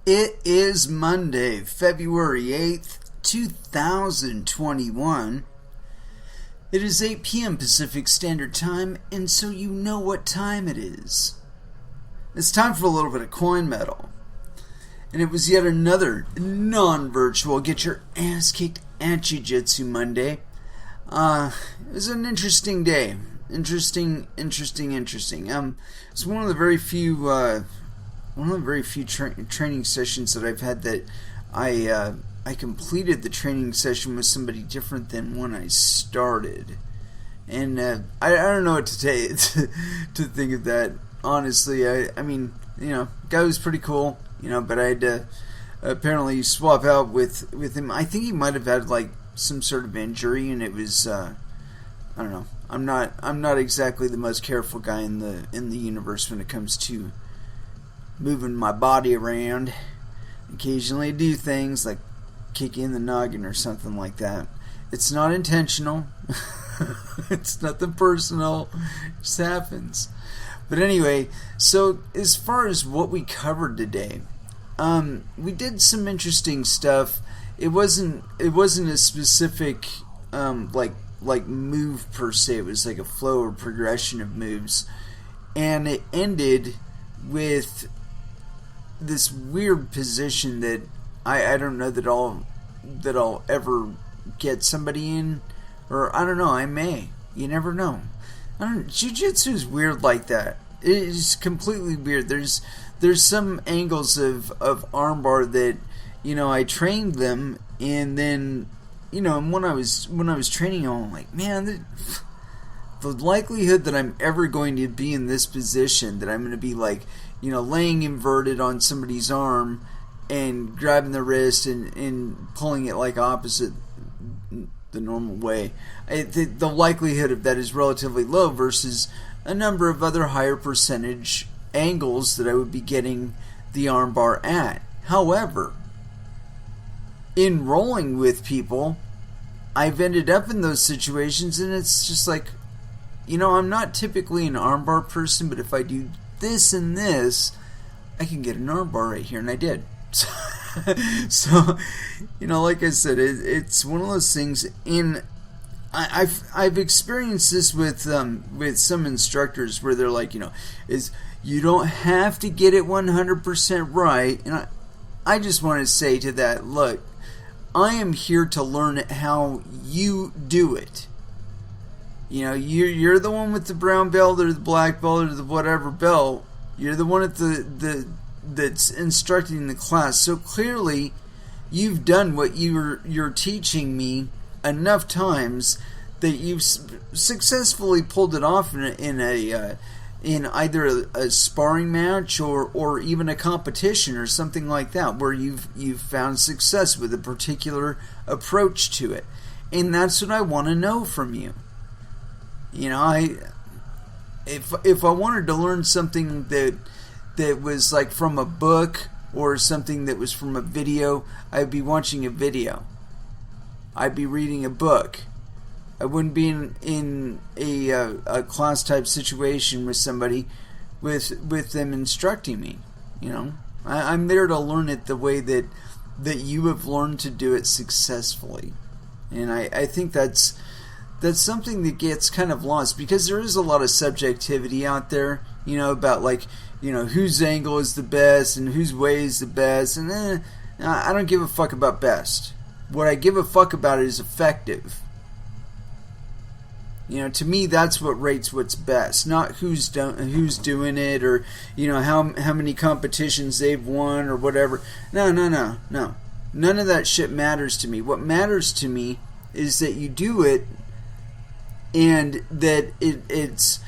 It is Monday, February 8th, 2021. It is 8 p.m. Pacific Standard Time, and so you know what time it is. It's time for a little bit of coin metal. And it was yet another non-virtual Get Your Ass Kicked at Jiu-Jitsu Monday. It was an interesting day. Interesting. It's one of the very few training sessions that I've had that I completed the training session with somebody different than when I started, and I don't know what to to think of that. Honestly, I mean, guy was pretty cool, but I had to apparently swap out with him. I think he might have had like some sort of injury, and it was I don't know. I'm not exactly the most careful guy in the universe when it comes to moving my body around. Occasionally I do things like kick you in the noggin or something like that. It's not intentional. It's nothing personal. It just happens. But anyway, so as far as what we covered today, we did some interesting stuff. It wasn't a specific like move per se. It was like a flow or progression of moves, and it ended with this weird position that I don't know that I'll ever get somebody in, or I don't know, I may. You never know. Jiu-jitsu is weird like that. It is completely weird. There's some angles of armbar that I trained them, and then and when I was training, I'm like, man, the likelihood that I'm ever going to be in this position, that I'm going to be like, laying inverted on somebody's arm and grabbing the wrist and pulling it like opposite the normal way. The likelihood of that is relatively low versus a number of other higher percentage angles that I would be getting the armbar at. However, in rolling with people, I've ended up in those situations, and it's just like, I'm not typically an armbar person, but if I do this and this, I can get an armbar right here, and I did. So, like I said, it's one of those things. I've experienced this with some instructors where they're like, is you don't have to get it 100% right, and I just want to say to that, look, I am here to learn how you do it. You're the one with the brown belt or the black belt or the whatever belt. You're the one at that's instructing the class. So clearly, you've done what you're teaching me enough times that you've successfully pulled it off in either a sparring match or even a competition or something like that, where you've found success with a particular approach to it. And that's what I want to know from you. If I wanted to learn something that was like from a book or something that was from a video, I'd be watching a video. I'd be reading a book. I wouldn't be in a class type situation with somebody with them instructing me. I'm there to learn it the way that you have learned to do it successfully. And I think that's something that gets kind of lost, because there is a lot of subjectivity out there, about like, whose angle is the best and whose way is the best, and I don't give a fuck about best. What I give a fuck about is effective. To me, that's what rates what's best, not who's doing it, or how many competitions they've won or whatever. No. None of that shit matters to me. What matters to me is that you do it, and that it's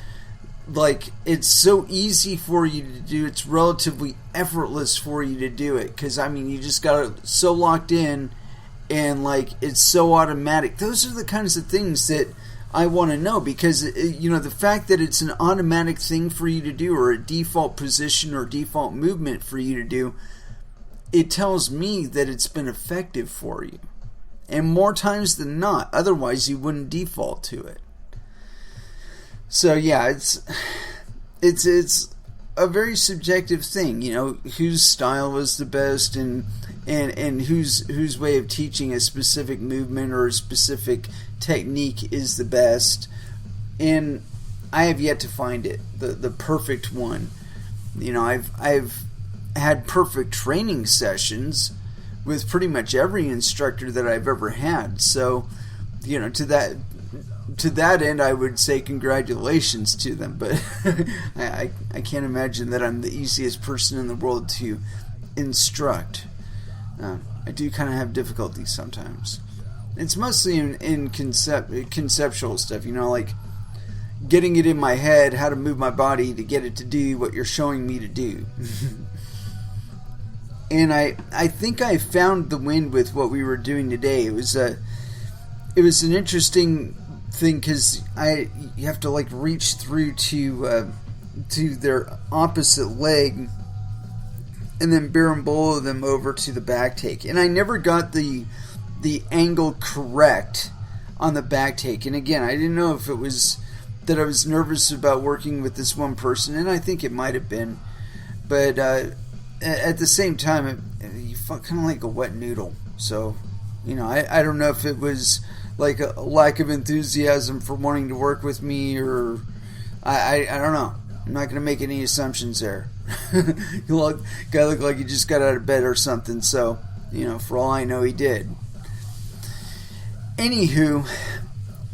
like it's so easy for you to do. It's relatively effortless for you to do it, because you just got it so locked in, and like it's so automatic. Those are the kinds of things that I want to know, because the fact that it's an automatic thing for you to do, or a default position or default movement for you to do, it tells me that it's been effective for you, and more times than not. Otherwise, you wouldn't default to it. So yeah, it's a very subjective thing, whose style was the best and whose way of teaching a specific movement or a specific technique is the best. And I have yet to find it, the perfect one. I've had perfect training sessions with pretty much every instructor that I've ever had. So, to that end, I would say congratulations to them. But I can't imagine that I'm the easiest person in the world to instruct. I do kind of have difficulty sometimes. It's mostly in conceptual stuff, like getting it in my head how to move my body to get it to do what you're showing me to do. And I think I found the wind with what we were doing today. It was an interesting thing because you have to reach through to their opposite leg and then berimbolo them over to the back take. And I never got the angle correct on the back take. And again, I didn't know if it was that I was nervous about working with this one person, and I think it might have been. But at the same time, you felt kind of like a wet noodle. So, I don't know if it was like a lack of enthusiasm for wanting to work with me, or I don't know. I'm not going to make any assumptions there. Guy looked like he just got out of bed or something. So, for all I know, he did. Anywho,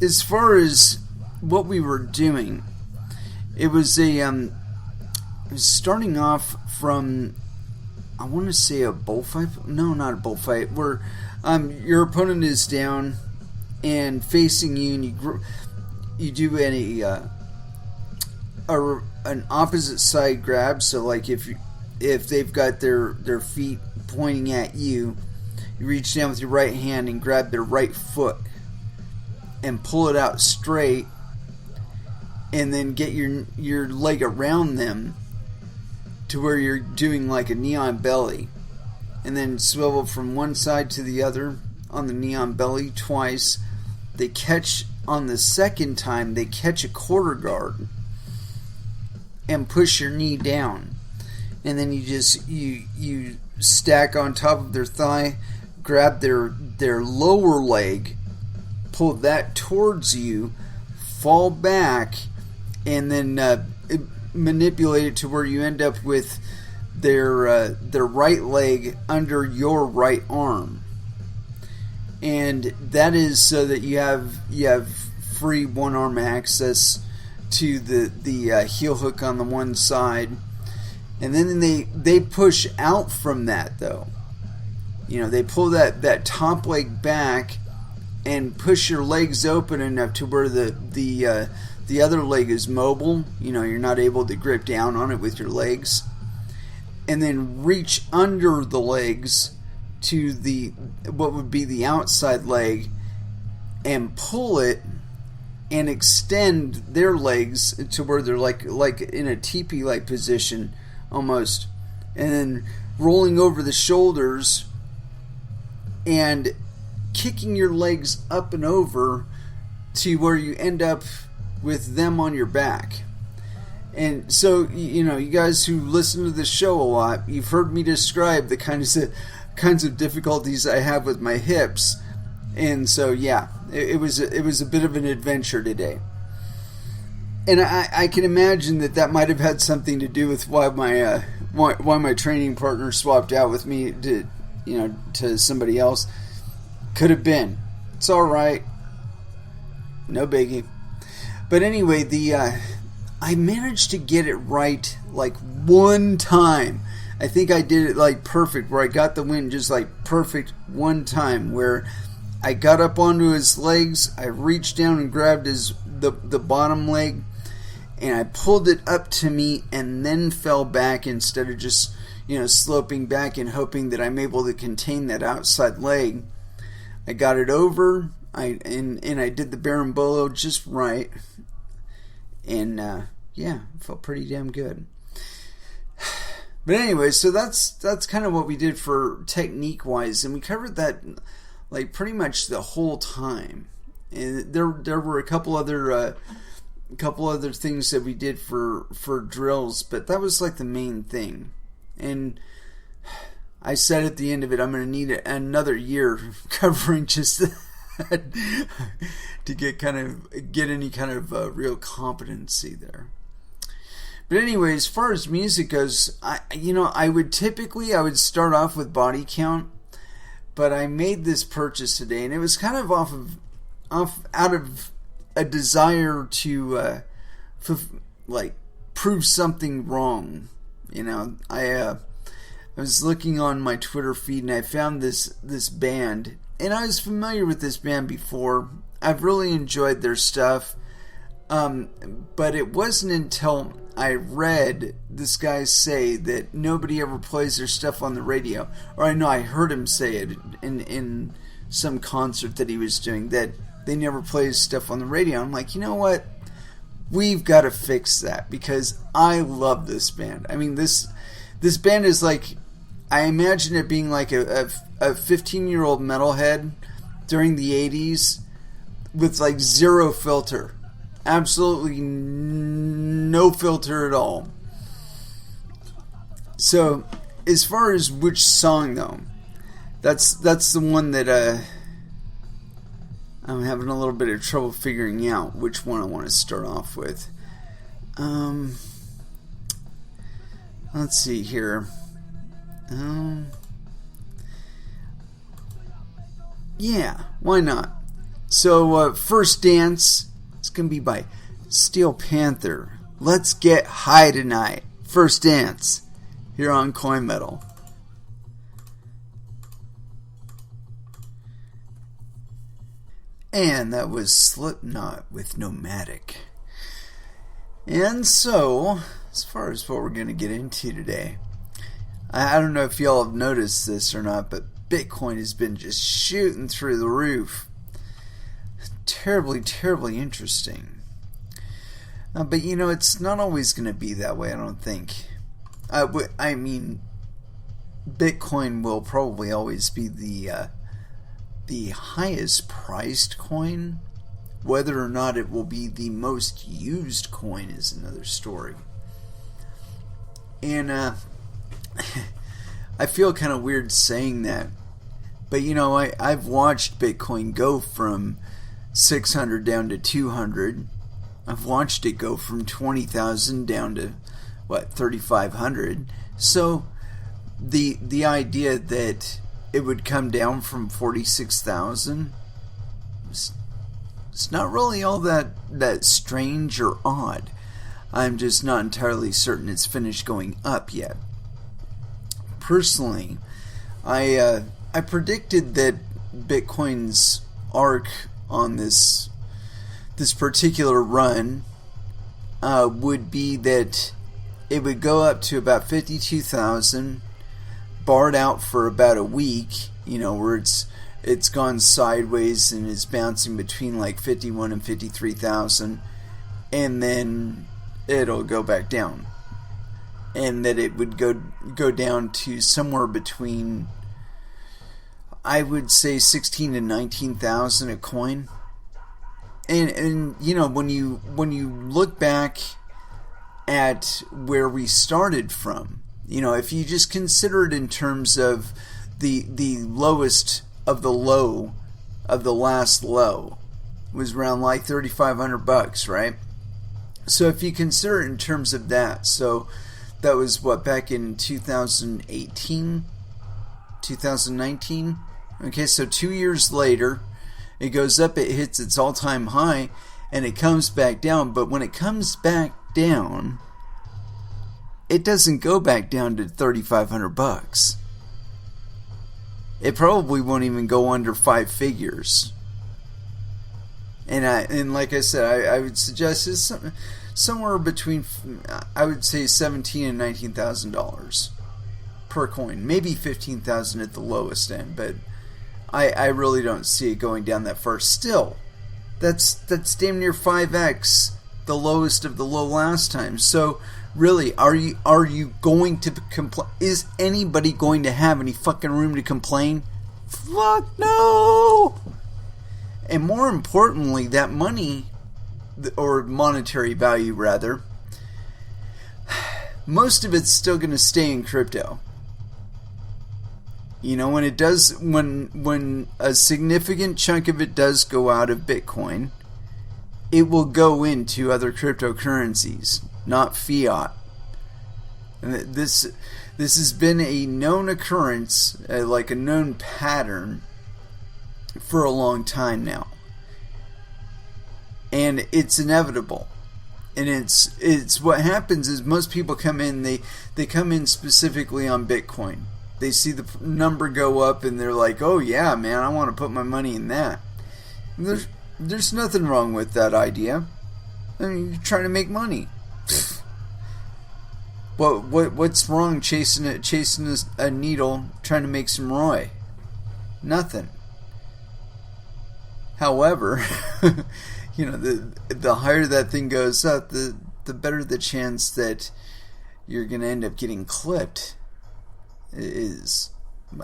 as far as what we were doing, it was it was starting off from, I want to say a bullfight. No, not a bullfight. Where your opponent is down and facing you, and you do an opposite side grab. So if they've got their feet pointing at you, you reach down with your right hand and grab their right foot and pull it out straight, and then get your leg around them to where you're doing like a neon belly, and then swivel from one side to the other on the neon belly twice. They catch on the second time, they catch a quarter guard and push your knee down, and then you stack on top of their thigh, grab their lower leg, pull that towards you, fall back, and then manipulate it to where you end up with their right leg under your right arm, and that is so that you have free one arm access to the heel hook on the one side, and then they push out from that though. They pull that top leg back and push your legs open enough to where the other leg is mobile. You're not able to grip down on it with your legs. And then reach under the legs to what would be the outside leg and pull it and extend their legs to where they're like in a teepee-like position almost. And then rolling over the shoulders and kicking your legs up and over to where you end up with them on your back. And so, you guys who listen to this show a lot, you've heard me describe the kinds of difficulties I have with my hips. And so, yeah, it was a bit of an adventure today. And I can imagine that might have had something to do with why my training partner swapped out with me to somebody else. Could have been. It's all right. No biggie. But anyway, I managed to get it right one time. I think I did it perfect, where I got the win just perfect one time, where I got up onto his legs, I reached down and grabbed the bottom leg, and I pulled it up to me and then fell back instead of just sloping back and hoping that I'm able to contain that outside leg. I got it over, and I did the berimbolo just right, and it felt pretty damn good. But anyway, so that's kind of what we did for technique wise, and we covered that pretty much the whole time. And there were a couple other a couple other things that we did for drills, but that was like the main thing. And I said at the end of it, I'm going to need another year covering just that to get any kind of real competency there. But anyway, as far as music goes, I would start off with body count, but I made this purchase today, and it was kind of out of a desire to prove something wrong. I was looking on my Twitter feed, and I found this band, and I was familiar with this band before. I've really enjoyed their stuff, but it wasn't until I read this guy say that nobody ever plays their stuff on the radio, or I heard him say it in some concert that he was doing, that they never play his stuff on the radio. I'm like, you know what? We've got to fix that, because I love this band. I mean, this band is like, I imagine it being like a 15-year-old metalhead during the 80s with like zero filter. Absolutely no filter at all. So, as far as which song though, that's the one that I'm having a little bit of trouble figuring out which one I want to start off with. Let's see here. Yeah, why not? So, First Dance, it's going to be by Steel Panther. Let's get high tonight. First Dance, here on Coin Metal. And that was Slipknot with Nomadic. And so, as far as what we're going to get into today, I don't know if y'all have noticed this or not, but Bitcoin has been just shooting through the roof. Terribly, terribly interesting. But it's not always going to be that way, I don't think. I mean, Bitcoin will probably always be the highest priced coin. Whether or not it will be the most used coin is another story. And I feel kind of weird saying that, but I've watched Bitcoin go from 600 down to 200. I've watched it go from 20,000 down to 3,500. So the idea that it would come down from 46,000, it's not really all that strange or odd. I'm just not entirely certain it's finished going up yet. Personally, I predicted that Bitcoin's arc on this particular run would be that it would go up to about 52,000, barred out for about a week, where it's gone sideways and is bouncing between like 51 and 53,000, and then it'll go back down. And that it would go down to somewhere between, I would say, 16 to 19,000 a coin. And when you look back at where we started from, if you just consider it in terms of the lowest of the low of the last low was around like $3,500, right? So if you consider it in terms of that, so that was back in 2018, 2019. Okay, so 2 years later, it goes up, it hits its all-time high, and it comes back down. But when it comes back down, it doesn't go back down to $3,500. It probably won't even go under 5 figures. And like I said, I would suggest it's somewhere between, I would say, $17,000 and $19,000 per coin, maybe $15,000 at the lowest end, but I really don't see it going down that far. Still, that's damn near 5x the lowest of the low last time. So really, are you going to complain? Is anybody going to have any fucking room to complain? Fuck no. And more importantly, that money or monetary value rather, most of it's still going to stay in crypto. You know, when a significant chunk of it does go out of Bitcoin, it will go into other cryptocurrencies, not fiat. And this has been a known occurrence, like a known pattern, for a long time now. And it's inevitable. And it's what happens is most people come in, they come in specifically on Bitcoin. They see the number go up and they're like, oh yeah, man, I want to put my money in that. And there's nothing wrong with that idea. I mean, you're trying to make money. What's wrong chasing a needle, trying to make some ROI? Nothing. However, you know, the higher that thing goes up, the better the chance that you're going to end up getting clipped is.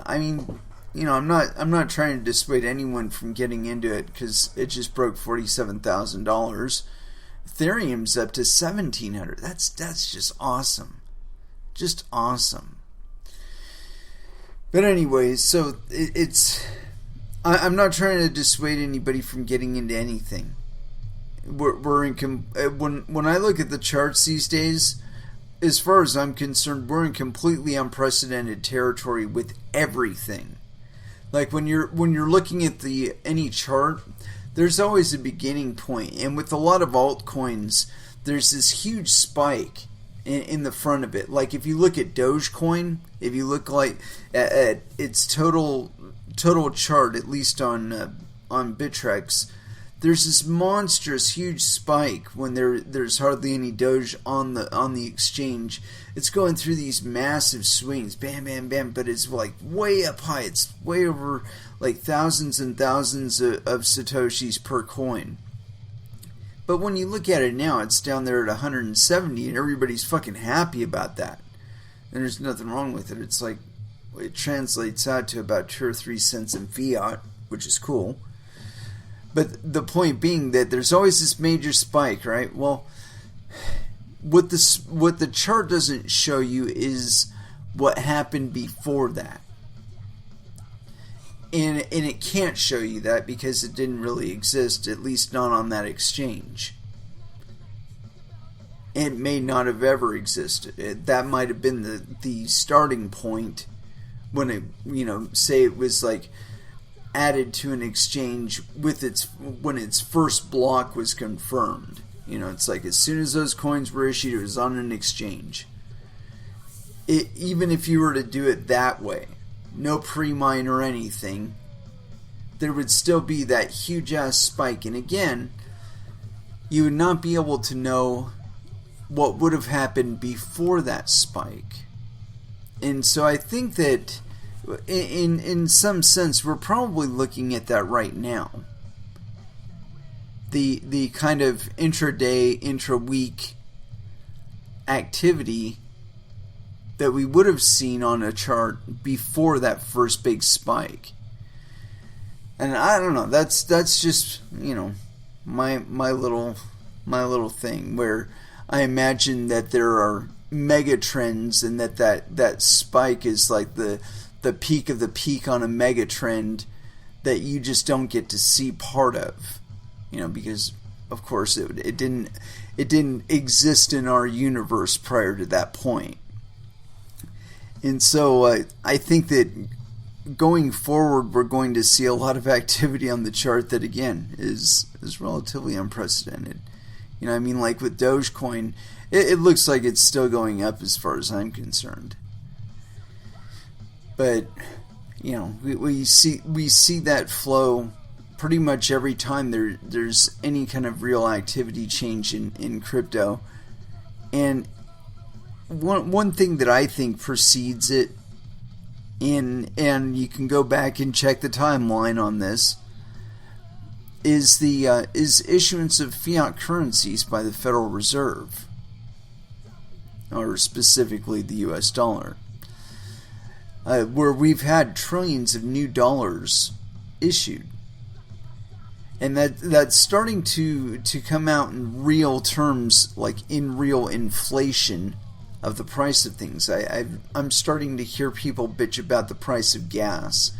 I mean, you know, I'm not trying to dissuade anyone from getting into it because it just broke $47,000. Ethereum's up to $1,700. That's just awesome. Just awesome. But anyways, so I'm not trying to dissuade anybody from getting into anything. When I look at the charts these days, as far as I'm concerned, we're in completely unprecedented territory with everything. Like when you're looking at any chart, there's always a beginning point, and with a lot of altcoins, there's this huge spike in the front of it. Like if you look at Dogecoin, if you look like at its total chart, at least on Bittrex, there's this monstrous huge spike when there's hardly any Doge on the exchange. It's going through these massive swings, bam, bam, bam, but it's like way up high. It's way over like thousands and thousands of Satoshis per coin. But when you look at it now, it's down there at 170, and everybody's fucking happy about that. And there's nothing wrong with it. It's like, it translates out to about 2 or 3 cents in fiat, which is cool. But the point being that there's always this major spike, right? Well, what the chart doesn't show you is what happened before that. And it can't show you that because it didn't really exist, at least not on that exchange. It may not have ever existed. That might have been the starting point when it, you know, say it was like added to an exchange when its first block was confirmed. You know, it's like as soon as those coins were issued, it was on an exchange. Even if you were to do it that way, no pre-mine or anything, there would still be that huge ass spike. And again, you would not be able to know what would have happened before that spike. And so I think that in some sense we're probably looking at that right now. The kind of intraday, intra-week activity that we would have seen on a chart before that first big spike. And I don't know, that's just, you know, my little thing where I imagine that there are mega trends and that spike is like the peak of the peak on a mega trend that you just don't get to see part of. You know, because of course it didn't exist in our universe prior to that point. And so I think that going forward we're going to see a lot of activity on the chart that again is relatively unprecedented. You know, I mean, like with Dogecoin, it looks like it's still going up as far as I'm concerned. But you know, we see that flow pretty much every time there's any kind of real activity change in crypto. And one thing that I think precedes it, and you can go back and check the timeline on this, is issuance of fiat currencies by the Federal Reserve, or specifically the US dollar, where we've had trillions of new dollars issued. And that's starting to come out in real terms, like in real inflation of the price of things. I'm starting to hear people bitch about the price of gas,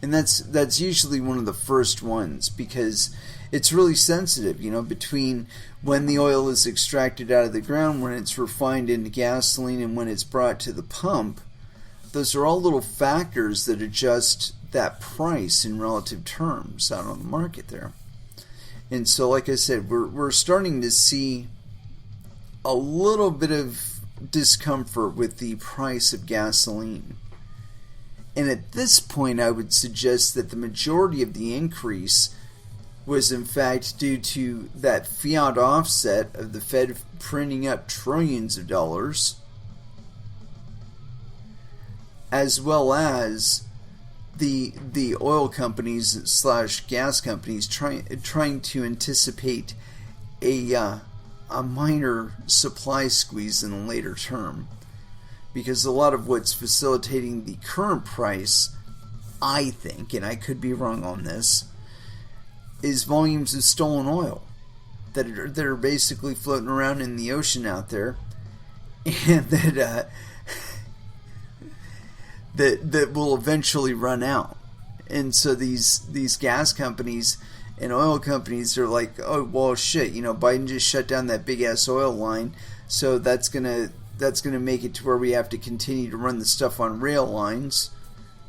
and that's usually one of the first ones, because it's really sensitive, between when the oil is extracted out of the ground, when it's refined into gasoline, and when it's brought to the pump. Those are all little factors that adjust that price in relative terms out on the market there. And so, like I said, we're starting to see a little bit of discomfort with the price of gasoline. And at this point, I would suggest that the majority of the increase was in fact due to that fiat offset of the Fed printing up trillions of dollars, as well as the oil companies / gas companies trying to anticipate a minor supply squeeze in the later term, because a lot of what's facilitating the current price, I think, and I could be wrong on this, is volumes of stolen oil that are basically floating around in the ocean out there, and that will eventually run out. And so these gas companies and oil companies are like, oh well, shit, Biden just shut down that big ass oil line, so that's gonna make it to where we have to continue to run the stuff on rail lines,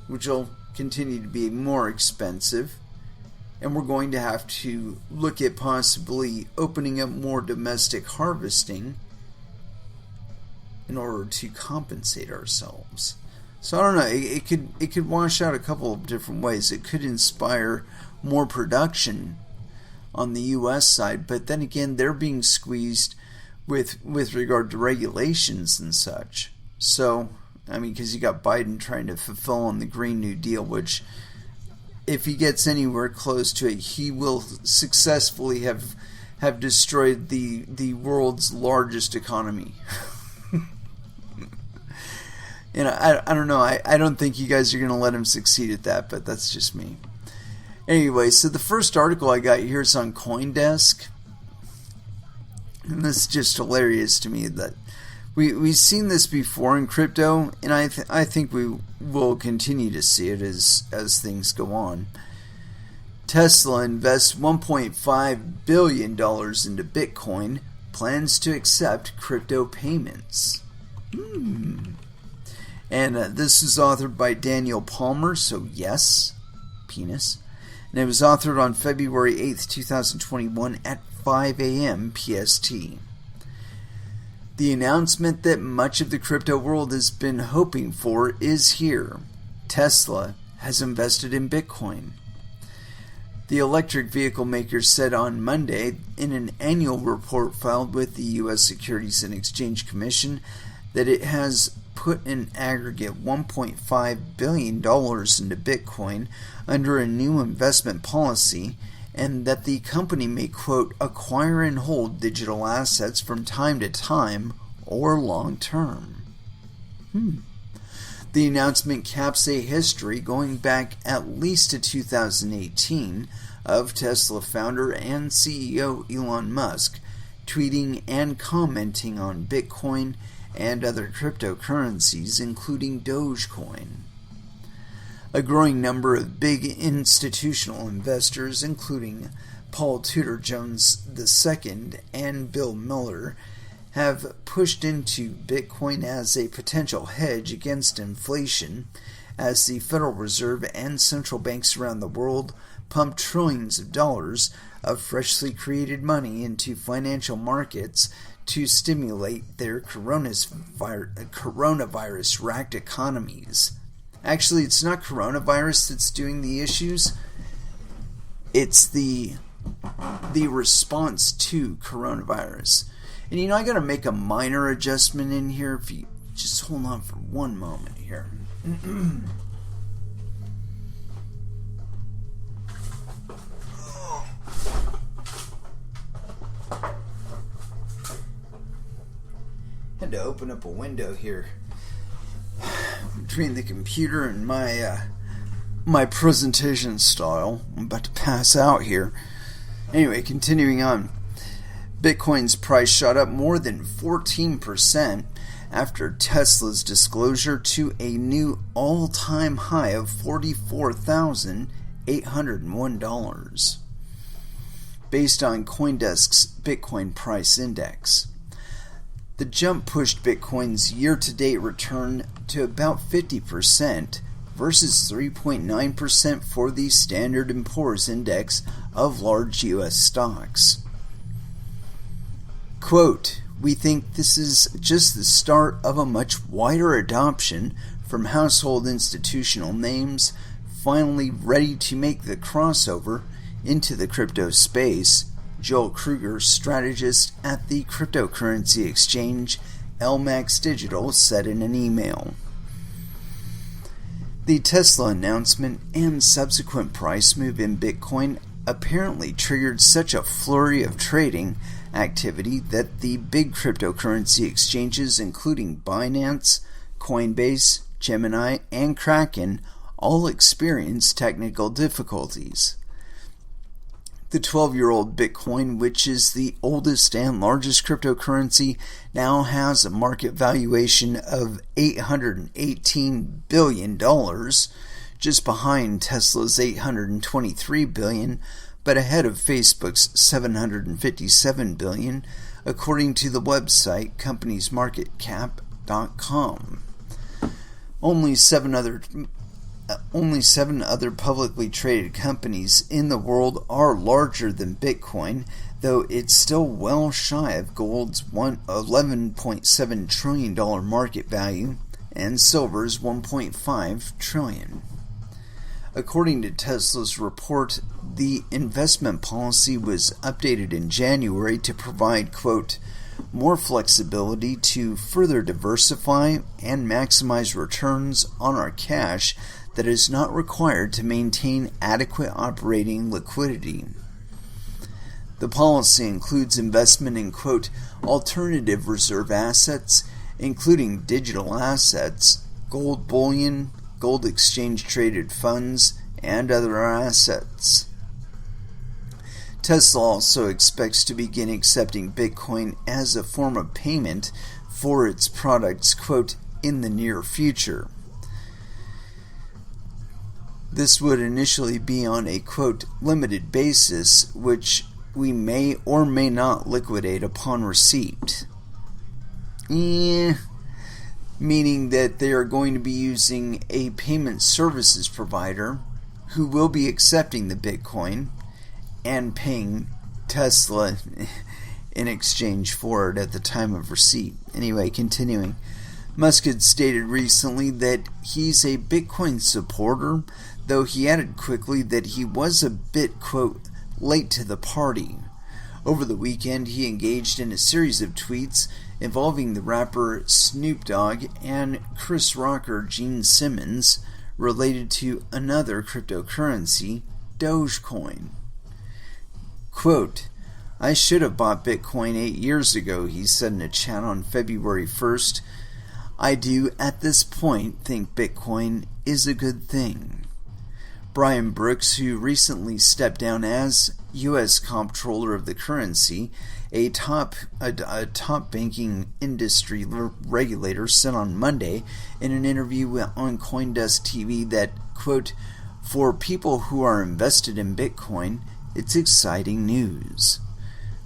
which will continue to be more expensive, and we're going to have to look at possibly opening up more domestic harvesting in order to compensate ourselves. So I don't know, it could wash out a couple of different ways. It could inspire more production on the U.S. side, but then again, they're being squeezed with regard to regulations and such. So, because you got Biden trying to fulfill on the Green New Deal, which, if he gets anywhere close to it, he will successfully have destroyed the world's largest economy. I don't know. I don't think you guys are going to let him succeed at that, but that's just me. Anyway, so the first article I got here is on CoinDesk. And this is just hilarious to me that we've seen this before in crypto, and I think we will continue to see it as things go on. Tesla invests $1.5 billion into Bitcoin, plans to accept crypto payments. And this is authored by Daniel Palmer, so yes, penis. And it was authored on February 8th, 2021 at 5 a.m. PST. The announcement that much of the crypto world has been hoping for is here. Tesla has invested in Bitcoin. The electric vehicle maker said on Monday in an annual report filed with the U.S. Securities and Exchange Commission that it has put an aggregate $1.5 billion into Bitcoin under a new investment policy, and that the company may, quote, acquire and hold digital assets from time to time or long term. The announcement caps a history going back at least to 2018 of Tesla founder and CEO Elon Musk tweeting and commenting on Bitcoin and other cryptocurrencies, including Dogecoin. A growing number of big institutional investors, including Paul Tudor Jones II and Bill Miller, have pushed into Bitcoin as a potential hedge against inflation, as the Federal Reserve and central banks around the world pump trillions of dollars of freshly created money into financial markets to stimulate their coronavirus-racked economies. Actually, it's not coronavirus that's doing the issues. It's the response to coronavirus. And I got to make a minor adjustment in here. If you just hold on for one moment here. Had to open up a window here between the computer and my presentation style. I'm about to pass out here. Anyway, continuing on. Bitcoin's price shot up more than 14% after Tesla's disclosure to a new all-time high of $44,801, based on CoinDesk's Bitcoin Price Index. The jump pushed Bitcoin's year-to-date return to about 50% versus 3.9% for the Standard & Poor's Index of large U.S. stocks. Quote, "We think this is just the start of a much wider adoption from household institutional names finally ready to make the crossover into the crypto space," Joel Kruger, strategist at the cryptocurrency exchange LMAX Digital, said in an email. The Tesla announcement and subsequent price move in Bitcoin apparently triggered such a flurry of trading activity that the big cryptocurrency exchanges, including Binance, Coinbase, Gemini, and Kraken, all experienced technical difficulties. The 12-year-old Bitcoin, which is the oldest and largest cryptocurrency, now has a market valuation of $818 billion, just behind Tesla's $823 billion, but ahead of Facebook's $757 billion, according to the website companiesmarketcap.com. Only seven other publicly traded companies in the world are larger than Bitcoin, though it's still well shy of gold's $11.7 trillion market value and silver's $1.5 trillion. According to Tesla's report, the investment policy was updated in January to provide, quote, "more flexibility to further diversify and maximize returns on our cash that is not required to maintain adequate operating liquidity." The policy includes investment in, quote, "alternative reserve assets, including digital assets, gold bullion, gold exchange-traded funds, and other assets." Tesla also expects to begin accepting Bitcoin as a form of payment for its products, quote, "in the near future." This would initially be on a, quote, "limited basis, which we may or may not liquidate upon receipt." Meaning that they are going to be using a payment services provider who will be accepting the Bitcoin and paying Tesla in exchange for it at the time of receipt. Anyway, continuing. Musk had stated recently that he's a Bitcoin supporter, though he added quickly that he was a bit, quote, "late to the party." Over the weekend, he engaged in a series of tweets involving the rapper Snoop Dogg and Chris Rocker Gene Simmons related to another cryptocurrency, Dogecoin. Quote, "I should have bought Bitcoin 8 years ago," he said in a chat on February 1st. "I do, at this point, think Bitcoin is a good thing." Brian Brooks, who recently stepped down as U.S. comptroller of the currency, a top banking industry regulator, said on Monday in an interview on CoinDesk TV that, quote, "for people who are invested in Bitcoin, it's exciting news.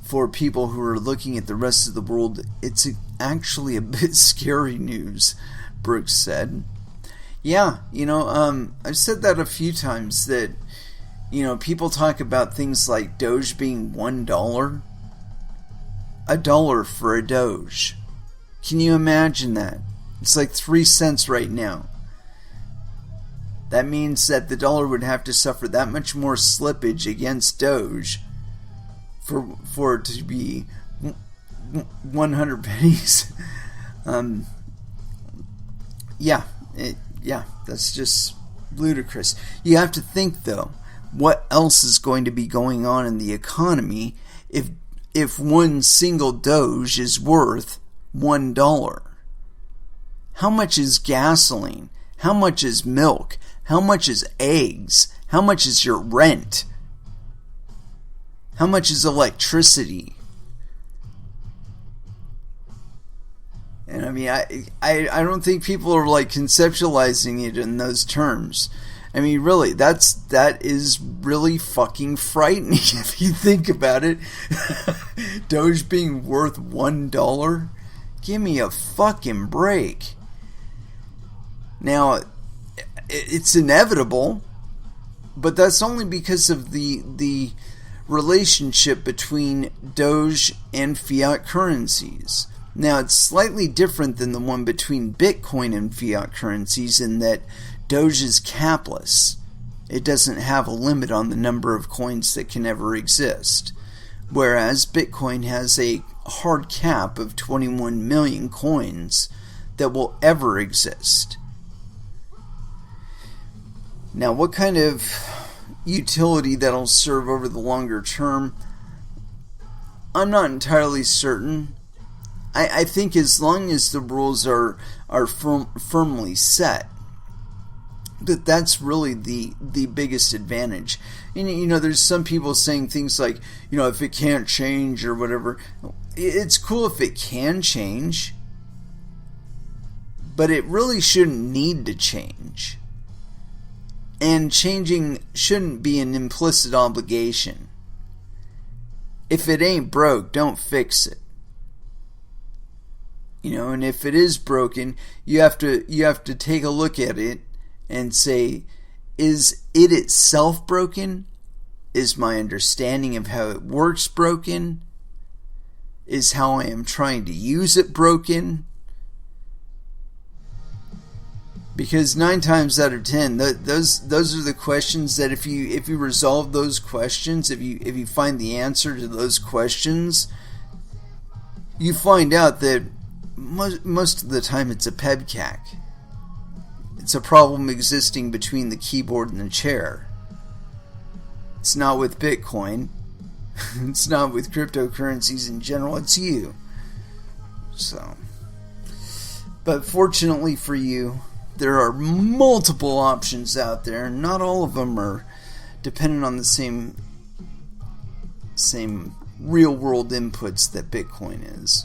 For people who are looking at the rest of the world, it's actually a bit scary news," Brooks said. Yeah, I've said that a few times that, people talk about things like Doge being $1. $1 for a Doge. Can you imagine that? It's like 3 cents right now. That means that the dollar would have to suffer that much more slippage against Doge for it to be 100 pennies. Yeah, that's just ludicrous. You have to think, though, what else is going to be going on in the economy if one single Doge is worth $1? How much is gasoline? How much is milk? How much is eggs? How much is your rent? How much is electricity? And I mean, I don't think people are like conceptualizing it in those terms. I mean, really, that is really fucking frightening if you think about it. Doge being worth $1? Give me a fucking break. Now, it's inevitable, but that's only because of the relationship between Doge and fiat currencies. Now, it's slightly different than the one between Bitcoin and fiat currencies in that Doge is capless. It doesn't have a limit on the number of coins that can ever exist. Whereas Bitcoin has a hard cap of 21 million coins that will ever exist. Now, what kind of utility that'll serve over the longer term, I'm not entirely certain. I think as long as the rules are firmly set, that's really the biggest advantage. And, you know, there's some people saying things like, you know, if it can't change or whatever. It's cool if it can change, but it really shouldn't need to change. And changing shouldn't be an implicit obligation. If it ain't broke, don't fix it. You know, and if it is broken, you have to take a look at it and say, is it itself broken? Is my understanding of how it works broken? Is how I am trying to use it broken? Because 9 times out of 10, those are the questions that if you resolve those questions, if you find the answer to those questions, you find out that most of the time it's a pebcac. It's a problem existing between the keyboard and the chair. It's not with Bitcoin. It's not with cryptocurrencies in general. It's you. So, but fortunately for you, there are multiple options out there. Not all of them are dependent on the same real world inputs that Bitcoin is.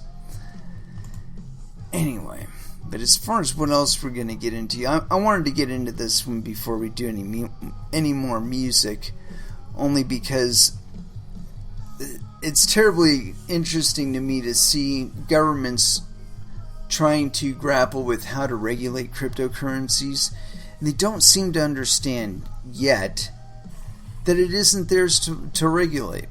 Anyway, but as far as what else we're going to get into, I wanted to get into this one before we do any more music, only because it's terribly interesting to me to see governments trying to grapple with how to regulate cryptocurrencies, and they don't seem to understand yet that it isn't theirs to regulate.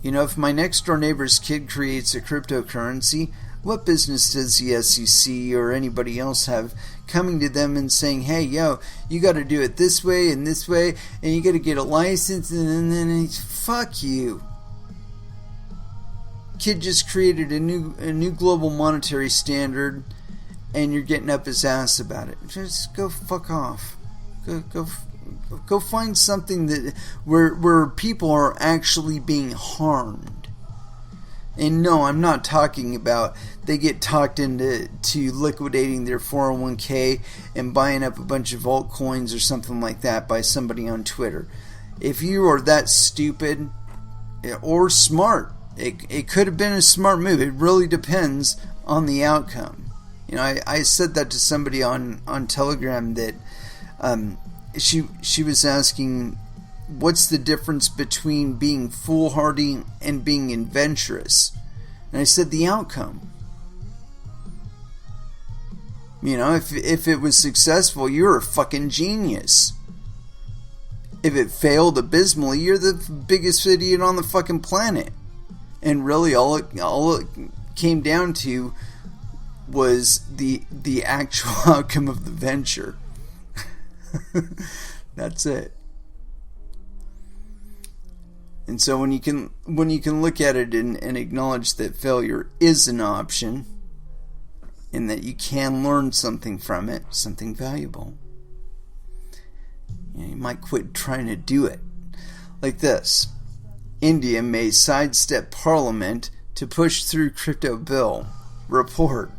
You know, if my next door neighbor's kid creates a cryptocurrency, what business does the SEC or anybody else have coming to them and saying, hey, yo, you got to do it this way, and you got to get a license, and then fuck you. Kid just created a new global monetary standard, and you're getting up his ass about it. Just go fuck off. Go find something that where people are actually being harmed. And no, I'm not talking about they get talked into liquidating their 401k and buying up a bunch of altcoins or something like that by somebody on Twitter. If you are that stupid or smart, it could have been a smart move. It really depends on the outcome. You know, I said that to somebody on Telegram that she was asking, what's the difference between being foolhardy and being adventurous? And I said, the outcome. You know, if it was successful, you're a fucking genius. If it failed abysmally, you're the biggest idiot on the fucking planet. And really, all it came down to was the actual outcome of the venture. That's it. And so when you can look at it and acknowledge that failure is an option, and that you can learn something from it, something valuable, you might quit trying to do it. Like this: India may sidestep Parliament to push through crypto bill. Report.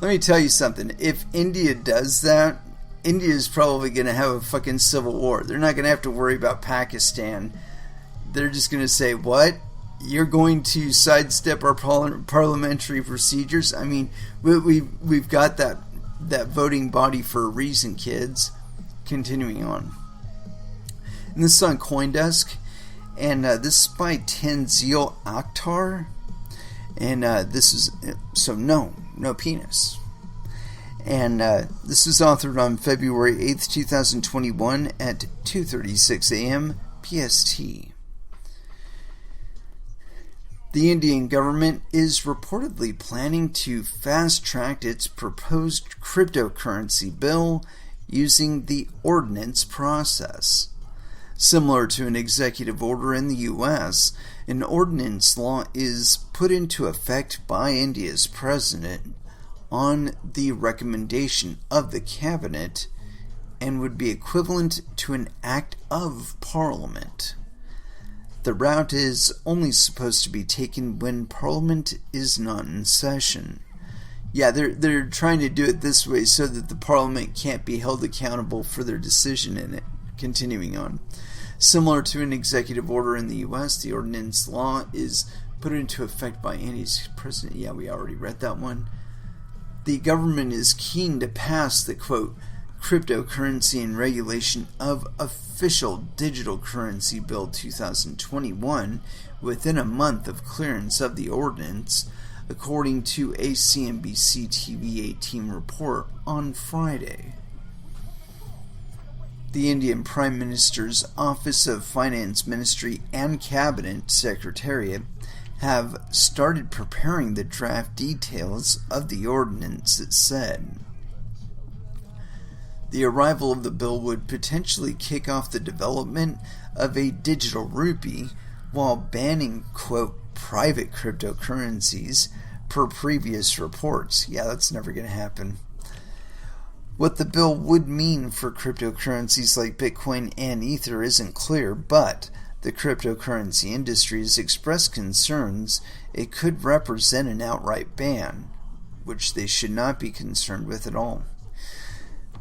Let me tell you something. If India does that, India is probably going to have a fucking civil war. They're not going to have to worry about Pakistan they're just going to say, what? You're going to sidestep our parliamentary procedures? I mean, we've got that voting body for a reason, kids. Continuing on. And this is on CoinDesk. And this is by Tanzil Akhtar. And this is, so no penis. And this is authored on February 8th, 2021 at 2:36 a.m. PST. The Indian government is reportedly planning to fast-track its proposed cryptocurrency bill using the ordinance process. Similar to an executive order in the U.S., an ordinance law is put into effect by India's president on the recommendation of the cabinet and would be equivalent to an act of parliament. The route is only supposed to be taken when Parliament is not in session. Yeah, they're trying to do it this way so that the Parliament can't be held accountable for their decision in it. Continuing on. Similar to an executive order in the U.S., the ordinance law is put into effect by India's president. Yeah, we already read that one. The government is keen to pass the, quote, Cryptocurrency and Regulation of Official Digital Currency Bill 2021 within a month of clearance of the ordinance, according to a CNBC TV18 report on Friday. The Indian Prime Minister's Office of Finance Ministry and Cabinet Secretariat have started preparing the draft details of the ordinance, it said. The arrival of the bill would potentially kick off the development of a digital rupee while banning, quote, private cryptocurrencies per previous reports. Yeah, that's never going to happen. What the bill would mean for cryptocurrencies like Bitcoin and Ether isn't clear, but the cryptocurrency industry has expressed concerns it could represent an outright ban, which they should not be concerned with at all.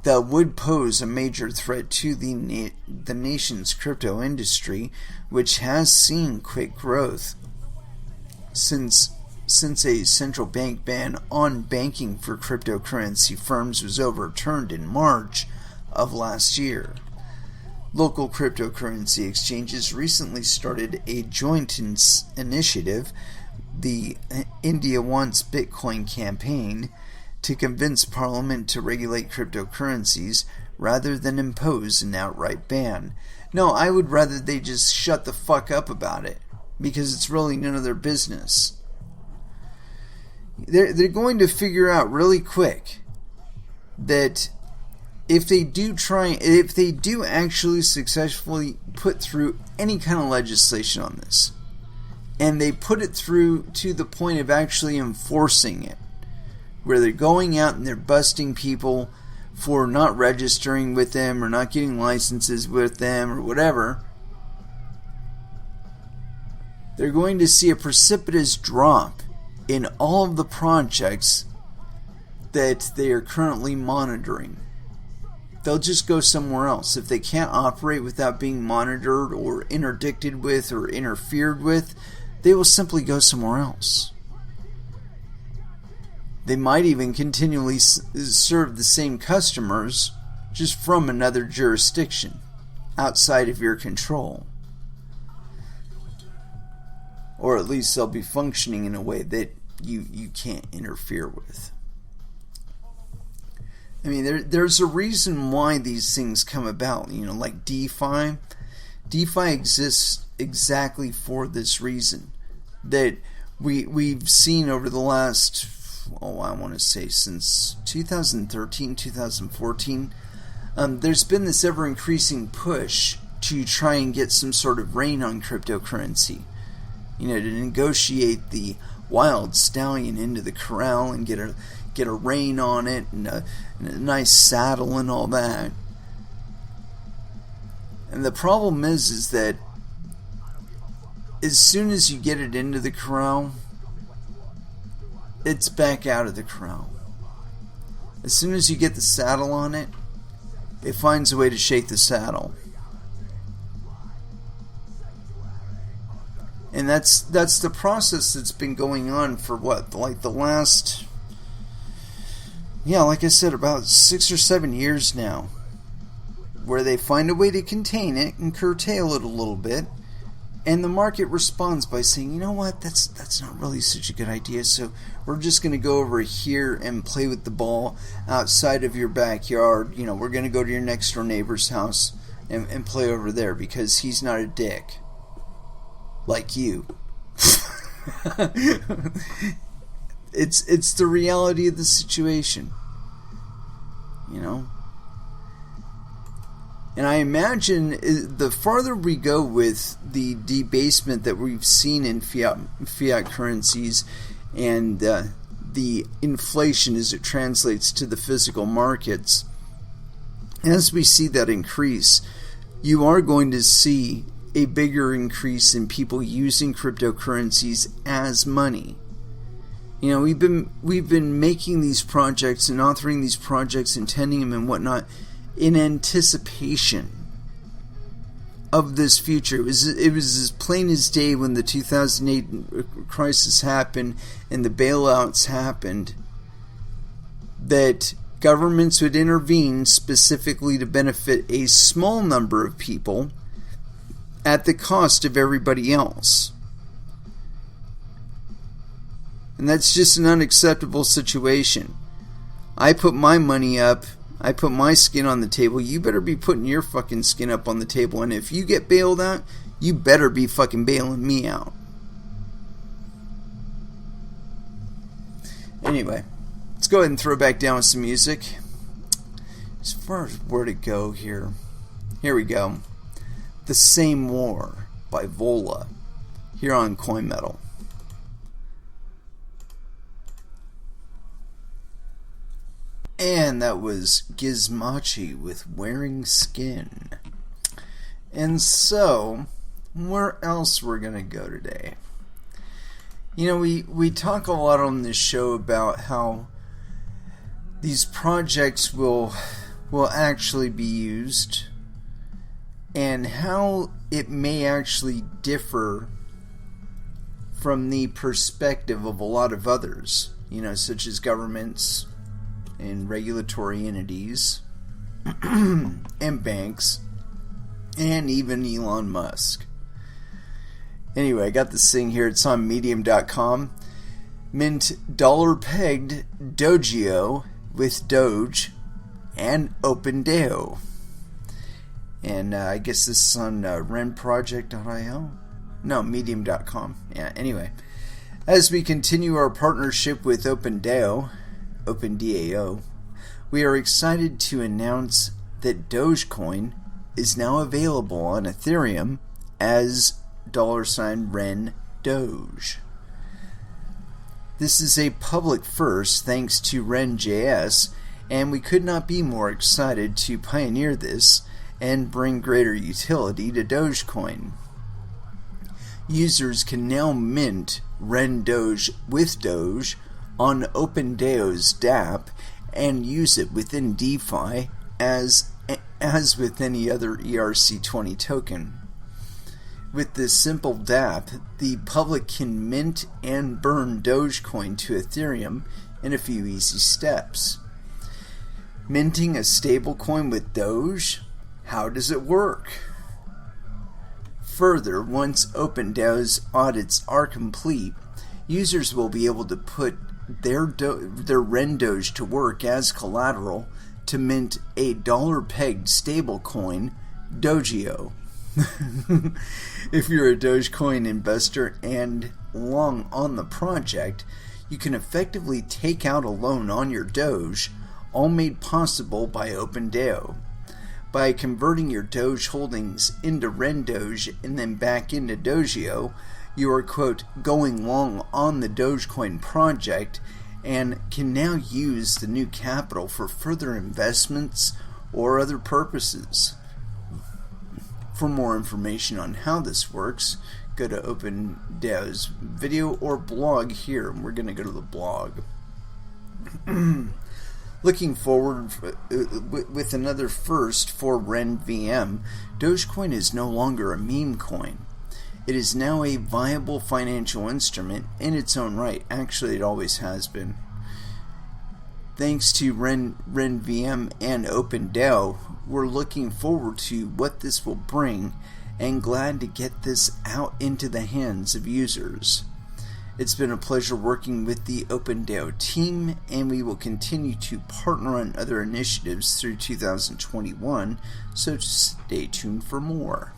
That would pose a major threat to the nation's crypto industry, which has seen quick growth since a central bank ban on banking for cryptocurrency firms was overturned in March of last year. Local cryptocurrency exchanges recently started a joint initiative, the India Wants Bitcoin campaign, to convince Parliament to regulate cryptocurrencies rather than impose an outright ban. No, I would rather they just shut the fuck up about it, because it's really none of their business. They're going to figure out really quick that if they do actually successfully put through any kind of legislation on this, and they put it through to the point of actually enforcing it, where they're going out and they're busting people for not registering with them or not getting licenses with them or whatever, they're going to see a precipitous drop in all of the projects that they are currently monitoring. They'll just go somewhere else. If they can't operate without being monitored or interdicted with or interfered with, they will simply go somewhere else. They might even continually serve the same customers, just from another jurisdiction, outside of your control. Or at least they'll be functioning in a way that you can't interfere with. I mean, there's a reason why these things come about, like DeFi. DeFi exists exactly for this reason. That we've seen over the last, I want to say since 2013, 2014, there's been this ever-increasing push to try and get some sort of rein on cryptocurrency. To negotiate the wild stallion into the corral and get a rein on it and a nice saddle and all that. And the problem is that as soon as you get it into the corral, it's back out of the corral. As soon as you get the saddle on it, it finds a way to shake the saddle. And that's the process that's been going on for what, like the last, like I said, about 6 or 7 years now, where they find a way to contain it and curtail it a little bit, and the market responds by saying, you know what, that's not really such a good idea, so we're just going to go over here and play with the ball outside of your backyard. We're going to go to your next door neighbor's house and play over there because he's not a dick like you. It's the reality of the situation, And I imagine the farther we go with the debasement that we've seen in fiat currencies and the inflation as it translates to the physical markets, as we see that increase, you are going to see a bigger increase in people using cryptocurrencies as money. We've been making these projects and authoring these projects, intending them and whatnot, in anticipation of this future. It was as plain as day when the 2008 crisis happened and the bailouts happened that governments would intervene specifically to benefit a small number of people at the cost of everybody else. And that's just an unacceptable situation. I put my money up, I put my skin on the table, you better be putting your fucking skin up on the table, and if you get bailed out, you better be fucking bailing me out. Anyway, let's go ahead and throw back down with some music. As far as where to go here we go. The Same War by Vola, here on Coin Metal. And that was Gizmochi with Wearing Skin. And so, where else we're going to go today? We talk a lot on this show about how these projects will actually be used and how it may actually differ from the perspective of a lot of others, such as governments and regulatory entities and banks and even Elon Musk. Anyway, I got this thing here. It's on medium.com. Mint dollar-pegged Dojo with Doge and OpenDAO. And I guess this is on renproject.io? No, medium.com. Yeah, anyway. As we continue our partnership with OpenDAO, we are excited to announce that Dogecoin is now available on Ethereum as $RenDoge. This is a public first thanks to RenJS, and we could not be more excited to pioneer this and bring greater utility to Dogecoin. Users can now mint RenDoge with Doge on OpenDAO's dApp and use it within DeFi as with any other ERC20 token. With this simple dApp, the public can mint and burn Dogecoin to Ethereum in a few easy steps. Minting a stablecoin with Doge? How does it work? Further, once OpenDAO's audits are complete, users will be able to put their RenDoge to work as collateral to mint a dollar-pegged stablecoin, Dogio. If you're a Dogecoin investor and long on the project, you can effectively take out a loan on your Doge, all made possible by OpenDAO. By converting your Doge holdings into RenDoge and then back into Dogio, you are, quote, going long on the Dogecoin project and can now use the new capital for further investments or other purposes. For more information on how this works, go to OpenDAO's video or blog here. We're going to go to the blog. Looking forward with another first for RenVM, Dogecoin is no longer a meme coin. It is now a viable financial instrument in its own right. Actually, it always has been. Thanks to RenVM and OpenDAO, we're looking forward to what this will bring and glad to get this out into the hands of users. It's been a pleasure working with the OpenDAO team, and we will continue to partner on other initiatives through 2021, so stay tuned for more.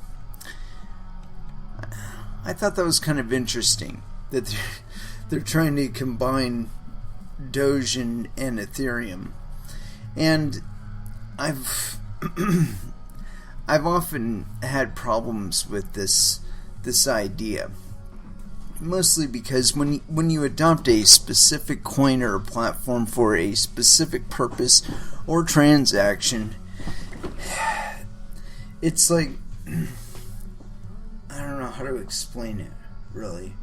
I thought that was kind of interesting that they're trying to combine Doge and Ethereum, and I've often had problems with this idea, mostly because when you adopt a specific coin or a platform for a specific purpose or transaction, it's like, I don't know how to explain it, really.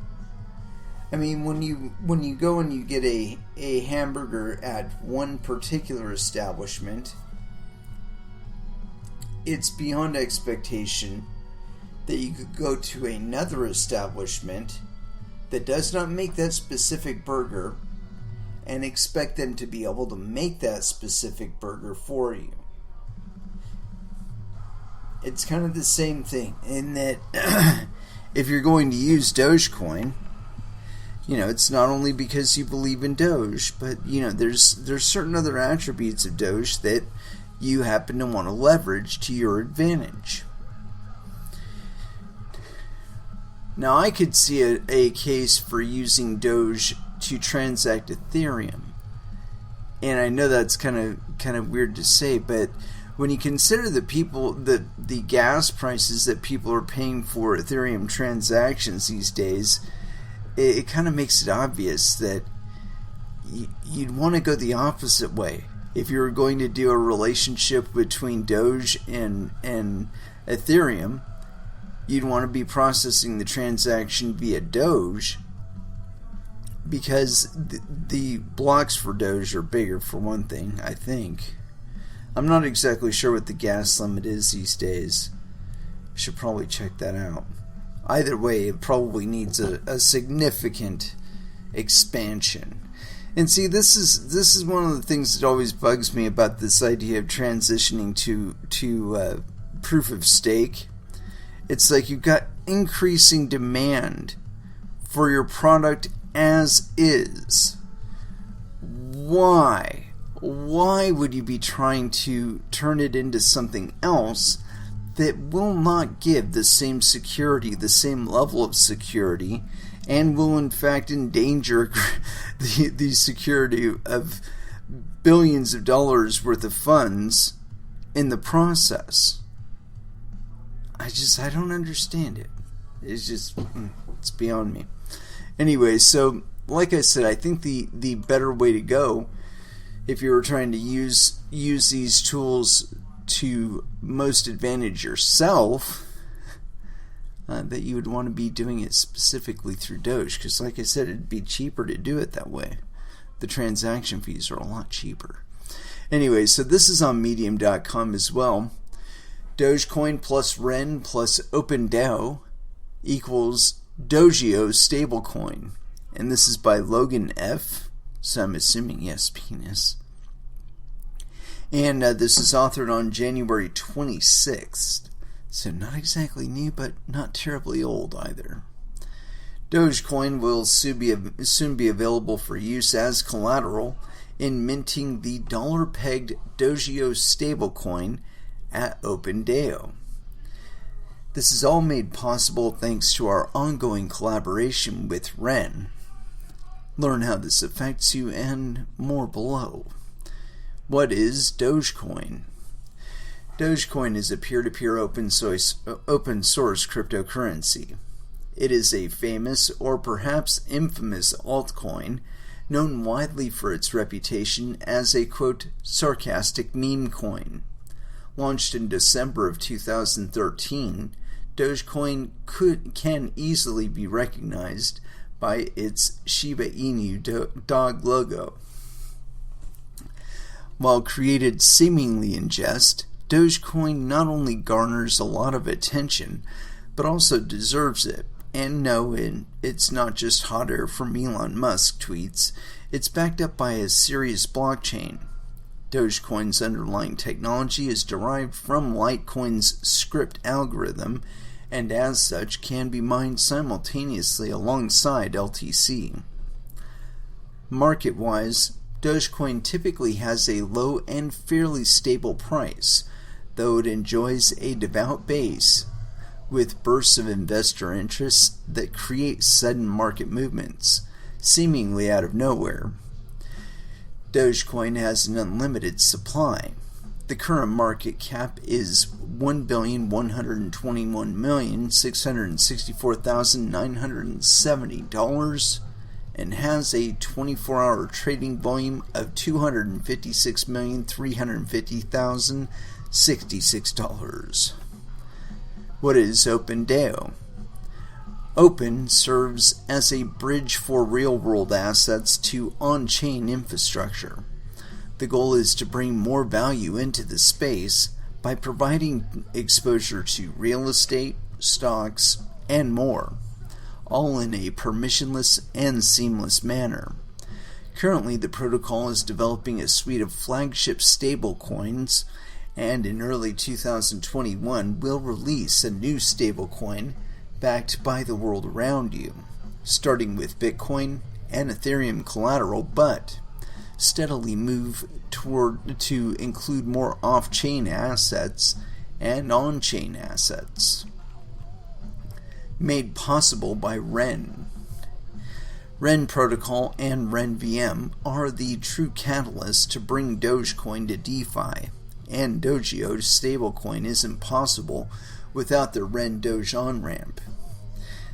I mean, when you go and you get a hamburger at one particular establishment, it's beyond expectation that you could go to another establishment that does not make that specific burger and expect them to be able to make that specific burger for you. It's kind of the same thing in that if you're going to use Dogecoin, it's not only because you believe in Doge, but there's certain other attributes of Doge that you happen to want to leverage to your advantage. Now, I could see a case for using Doge to transact Ethereum, and I know that's kind of weird to say, but when you consider the gas prices that people are paying for Ethereum transactions these days, it kind of makes it obvious that you'd want to go the opposite way. If you were going to do a relationship between Doge and Ethereum, you'd want to be processing the transaction via Doge, because the blocks for Doge are bigger, for one thing, I think. I'm not exactly sure what the gas limit is these days. Should probably check that out. Either way, it probably needs a significant expansion. And see, this is one of the things that always bugs me about this idea of transitioning to proof of stake. It's like you've got increasing demand for your product as is. Why? Why would you be trying to turn it into something else that will not give the same security, the same level of security, and will in fact endanger the security of billions of dollars worth of funds in the process? I don't understand it. It's beyond me. Anyway, so like I said, I think the better way to go, if you were trying to use these tools to most advantage yourself, that you would want to be doing it specifically through Doge, because like I said, it'd be cheaper to do it that way. The transaction fees are a lot cheaper. Anyway, so this is on medium.com as well. Dogecoin plus Ren plus OpenDAO equals Dogio stablecoin. And this is by Logan F. So I'm assuming, yes, penis. And this is authored on January 26th. So not exactly new, but not terribly old either. Dogecoin will soon be available for use as collateral in minting the dollar-pegged Dogio stablecoin at OpenDAO. This is all made possible thanks to our ongoing collaboration with Ren. Learn how this affects you and more below. What is Dogecoin? Dogecoin is a peer-to-peer open source cryptocurrency. It is a famous or perhaps infamous altcoin known widely for its reputation as a, quote, sarcastic meme coin. Launched in December of 2013, Dogecoin can easily be recognized by its Shiba Inu dog logo. While created seemingly in jest, Dogecoin not only garners a lot of attention, but also deserves it. And no, it's not just hot air from Elon Musk tweets. It's backed up by a serious blockchain. Dogecoin's underlying technology is derived from Litecoin's script algorithm, and as such can be mined simultaneously alongside LTC. Market-wise, Dogecoin typically has a low and fairly stable price, though it enjoys a devout base, with bursts of investor interest that create sudden market movements, seemingly out of nowhere. Dogecoin has an unlimited supply. The current market cap is $1,121,664,970 and has a 24-hour trading volume of $256,350,066. What is OpenDAO? Open serves as a bridge for real-world assets to on-chain infrastructure. The goal is to bring more value into the space by providing exposure to real estate, stocks, and more, all in a permissionless and seamless manner. Currently, the protocol is developing a suite of flagship stablecoins, and in early 2021 will release a new stablecoin backed by the world around you, starting with Bitcoin and Ethereum collateral, but steadily move to include more off-chain assets and on-chain assets. Made possible by Ren. Ren Protocol and Ren VM are the true catalysts to bring Dogecoin to DeFi, and Dogecoin stablecoin isn't possible without the Ren Doge on-ramp.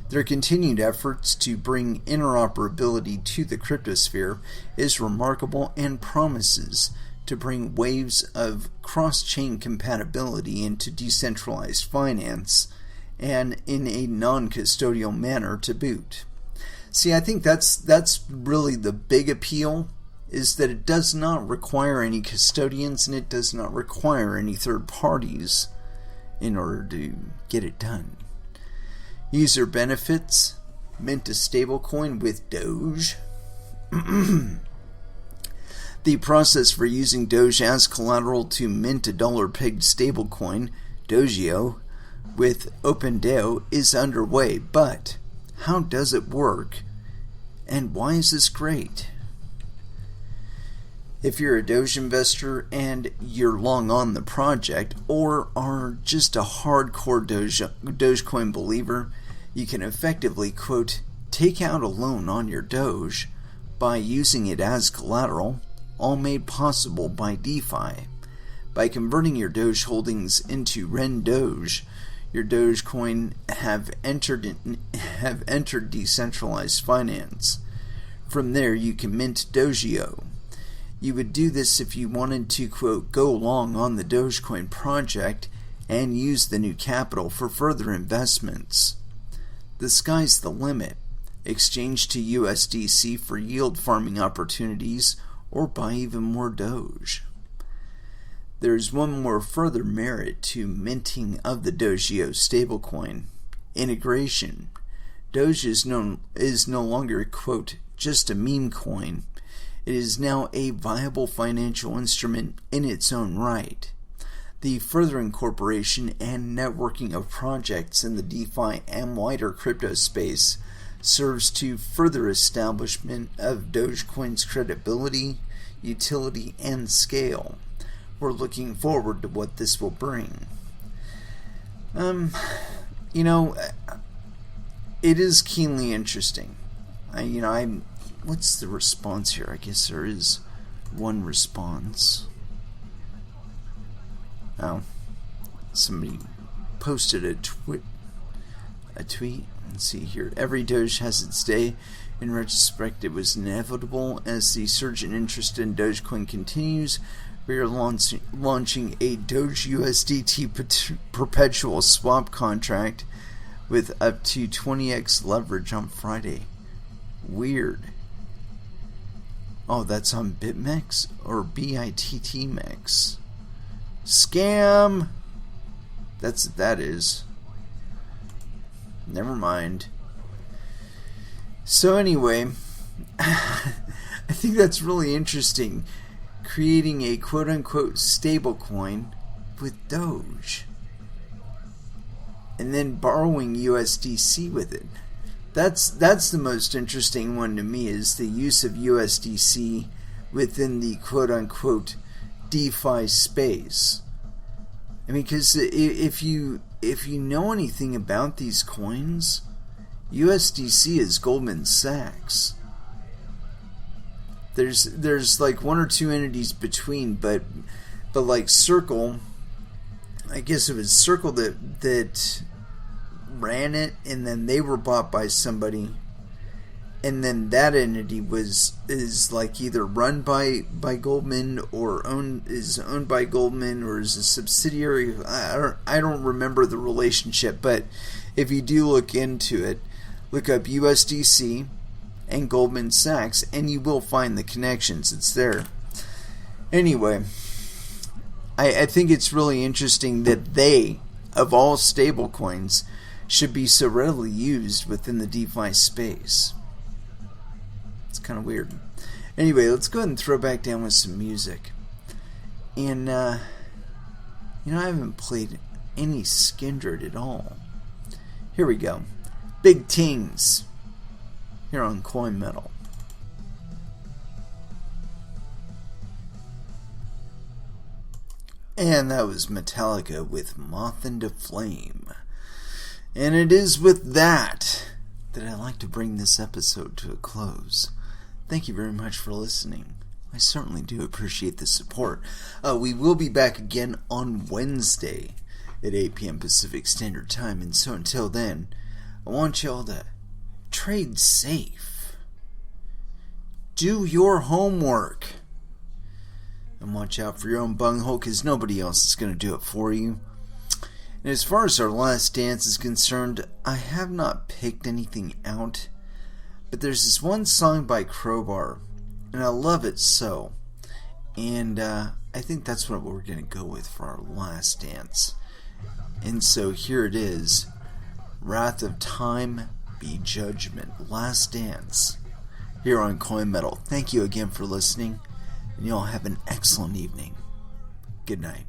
Their continued efforts to bring interoperability to the cryptosphere is remarkable and promises to bring waves of cross-chain compatibility into decentralized finance, and in a non-custodial manner to boot. See, I think that's really the big appeal, is that it does not require any custodians and it does not require any third parties in order to get it done. User benefits: mint a stablecoin with Doge. The process for using Doge as collateral to mint a dollar-pegged stablecoin, Dogeo, with OpenDAO is underway, but how does it work, and why is this great? If you're a Doge investor and you're long on the project, or are just a hardcore Dogecoin believer, you can effectively, quote, take out a loan on your Doge by using it as collateral, all made possible by DeFi. By converting your Doge holdings into Ren Doge, your Dogecoin have entered decentralized finance. From there, you can mint Dogeo. You would do this if you wanted to, quote, go long on the Dogecoin project and use the new capital for further investments. The sky's the limit. Exchange to USDC for yield farming opportunities, or buy even more Doge. There's one more further merit to minting of the Dogeo stablecoin: integration. Doge is no longer, quote, just a meme coin. It is now a viable financial instrument in its own right. The further incorporation and networking of projects in the DeFi and wider crypto space serves to further establishment of Dogecoin's credibility, utility, and scale. We're looking forward to what this will bring. It is keenly interesting. What's the response here? I guess there is one response. Oh, somebody posted a tweet. Let's see here. Every Doge has its day. In retrospect, it was inevitable. As the surge in interest in Dogecoin continues, we are launching a Doge USDT perpetual swap contract with up to 20x leverage on Friday. Weird. Oh, that's on BitMEX or BITTMEX. Scam! That is. Never mind. So anyway, I think that's really interesting. Creating a quote-unquote stablecoin with Doge. And then borrowing USDC with it. That's the most interesting one to me, is the use of USDC within the quote-unquote DeFi space. I mean, because if you know anything about these coins, USDC is Goldman Sachs. There's like one or two entities between, but like Circle, I guess it was Circle that ran it, and then they were bought by somebody, and then that entity is like either run by Goldman or is owned by Goldman or is a subsidiary. I don't remember the relationship, but if you do look into it, look up USDC and Goldman Sachs, and you will find the connections. It's there. Anyway, I think it's really interesting that they, of all stablecoins, should be so readily used within the DeFi space. It's kind of weird. Anyway, let's go ahead and throw back down with some music. And, I haven't played any Skindred at all. Here we go. Big Tings. Here on Coin Metal. And that was Metallica with Moth into Flame. And it is with that I'd like to bring this episode to a close. Thank you very much for listening. I certainly do appreciate the support. We will be back again on Wednesday at 8 p.m. Pacific Standard Time. And so until then, I want y'all to trade safe. Do your homework. And watch out for your own bunghole, because nobody else is going to do it for you. And as far as our last dance is concerned, I have not picked anything out. But there's this one song by Crowbar, and I love it so. And I think that's what we're going to go with for our last dance. And so here it is. Wrath of Time be Judgment. Last Dance. Here on Coin Metal. Thank you again for listening. And y'all have an excellent evening. Good night.